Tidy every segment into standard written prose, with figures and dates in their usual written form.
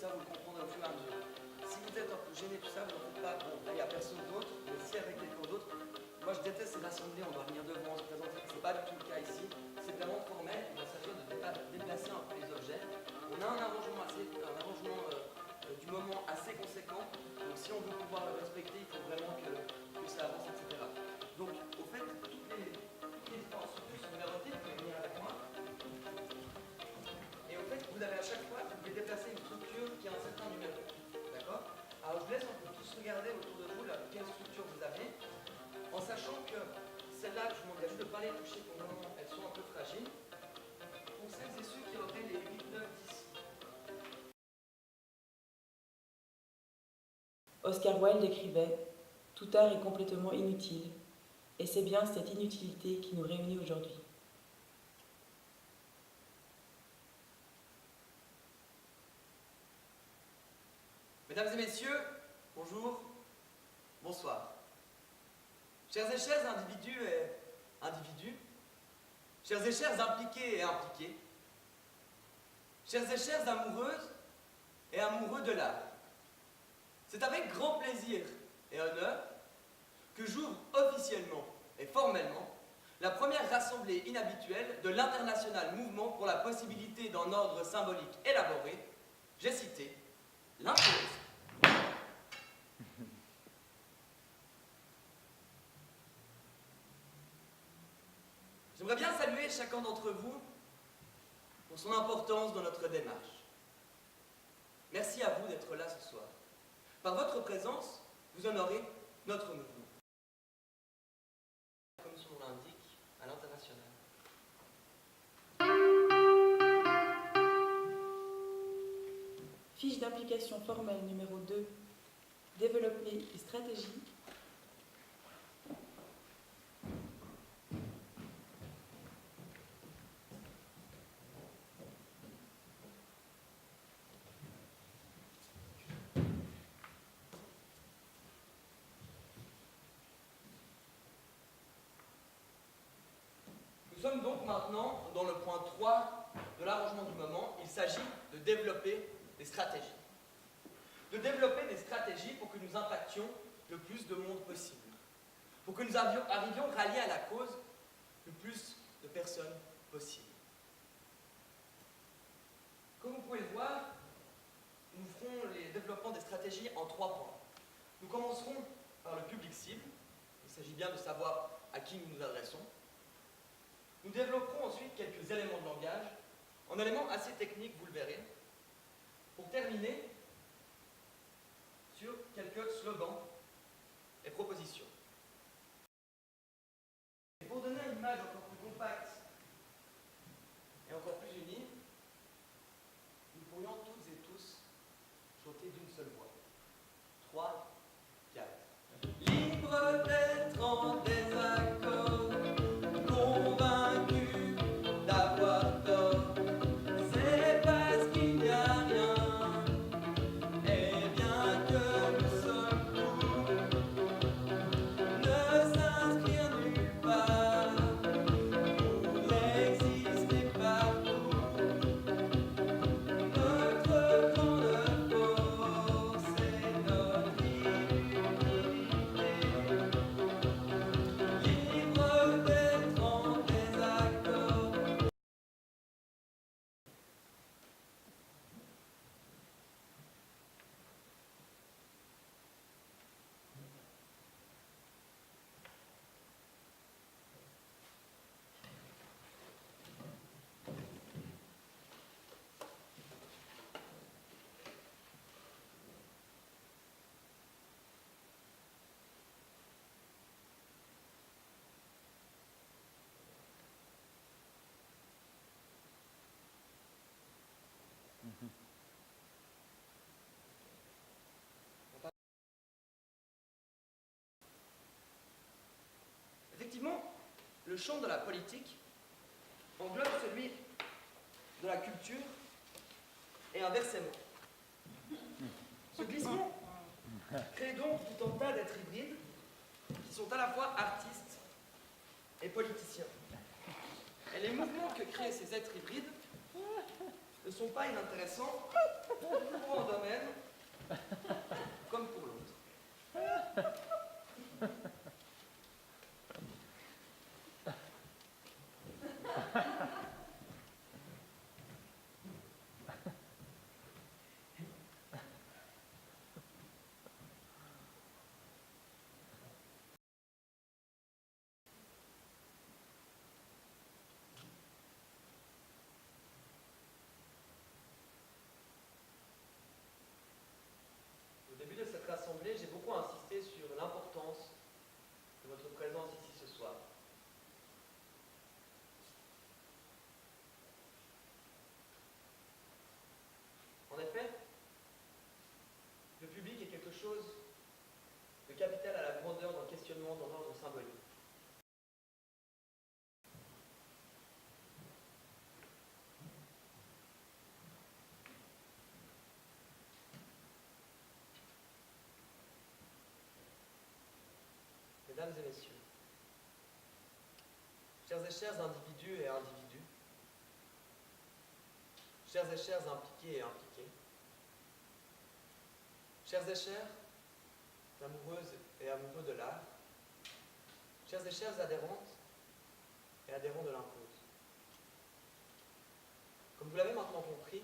ça vous le comprendrez au fur et à mesure. Si vous êtes un peu gêné, tout ça, vous n'en faites pas. Bon, là, il n'y a personne d'autre, mais si avec quelqu'un d'autre, moi je déteste ces assemblées, on doit venir devant, se présenter. C'est pas du tout le cas ici. C'est vraiment formel, il va s'agir de déplacer un peu les objets. On a un arrangement, du moment assez conséquent, donc si on veut pouvoir le respecter, il faut vraiment que ça avance, etc. Donc, au fait, toutes les structures sont numérotées, vous pouvez venir avec moi. Et au fait, vous avez à chaque fois, vous pouvez déplacer une structure qui a un certain numéro. D'accord? Alors, je vous laisse, on peut tous regarder autour de vous là, quelle structure vous avez, en sachant que celle-là, je vous demande juste de ne pas les toucher pour le moment, elles sont un peu fragiles. Pour celles et ceux qui auraient les 8, 9, 10. Oscar Wilde écrivait « Tout art est complètement inutile, et c'est bien cette inutilité qui nous réunit aujourd'hui. » Mesdames et messieurs, bonjour, bonsoir. Chers et chers individus et individus, chers et chers impliqués et impliqués, chers et chères amoureuses et amoureux de l'art, c'est avec grand plaisir et honneur que j'ouvre officiellement et formellement la première rassemblée inhabituelle de l'International Mouvement pour la possibilité d'un ordre symbolique élaboré, j'ai cité, l'impérialisme. J'aimerais bien saluer chacun d'entre vous pour son importance dans notre démarche. Merci à vous d'être là ce soir. Par votre présence, vous honorez notre mouvement. Comme son nom l'indique, à l'international. Fiche d'implication formelle numéro 2. Développer une stratégie. Nous sommes donc maintenant dans le point 3 de l'arrangement du moment. Il s'agit de développer des stratégies. De développer des stratégies pour que nous impactions le plus de monde possible. Pour que nous arrivions ralliés à la cause le plus de personnes possible. Comme vous pouvez le voir, nous ferons les développements des stratégies en 3 points. Nous commencerons par le public cible. Il s'agit bien de savoir à qui nous nous adressons. Nous développerons ensuite quelques éléments de langage, en éléments assez techniques, vous le verrez, pour terminer sur quelques slogans et propositions. Et pour donner une image encore plus compacte et encore plus unie, nous pourrions toutes et tous chanter d'une seule voix. 3, 4. Libre d'être en désaccord, convaincu d'avoir tort, c'est parce qu'il n'y a rien, et bien que nous sommes pour ne s'inscrire nulle part, pour exister partout, notre grande force est notre utilité. Libre d'être en désaccord. Effectivement, le champ de la politique englobe celui de la culture et inversement. Ce glissement crée donc tout un tas d'êtres hybrides qui sont à la fois artistes et politiciens. Et les mouvements que créent ces êtres hybrides ne sont pas inintéressants pour un domaine comme pour l'autre. Au début de cette assemblée, j'ai beaucoup insisté sur l'importance de votre présence ici ce soir. En effet, le public est quelque chose de capital à la grandeur d'un questionnement dans l'ordre symbolique. Mesdames et messieurs, chers et chers individus et individus, chers et chers impliqués et impliqués, chers et chers amoureuses et amoureux de l'art, chers et chères adhérentes et adhérents de l'Impose. Comme vous l'avez maintenant compris,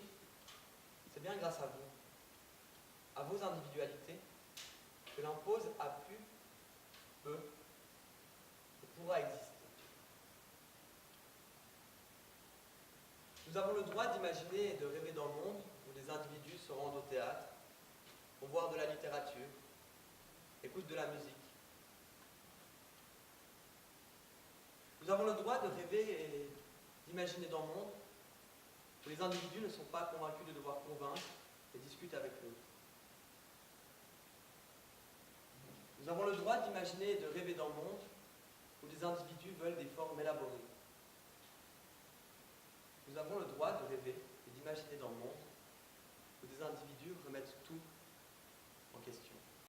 c'est bien grâce à vous, à vos individualités, que l'Impose a pu, peut et pourra exister. Nous avons le droit d'imaginer et de rêver dans le monde où des individus se rendent au théâtre, pour voir de la littérature, écoutent de la musique. Nous avons le droit de rêver et d'imaginer dans le monde où les individus ne sont pas convaincus de devoir convaincre et discutent avec l'autre. Nous avons le droit d'imaginer et de rêver dans le monde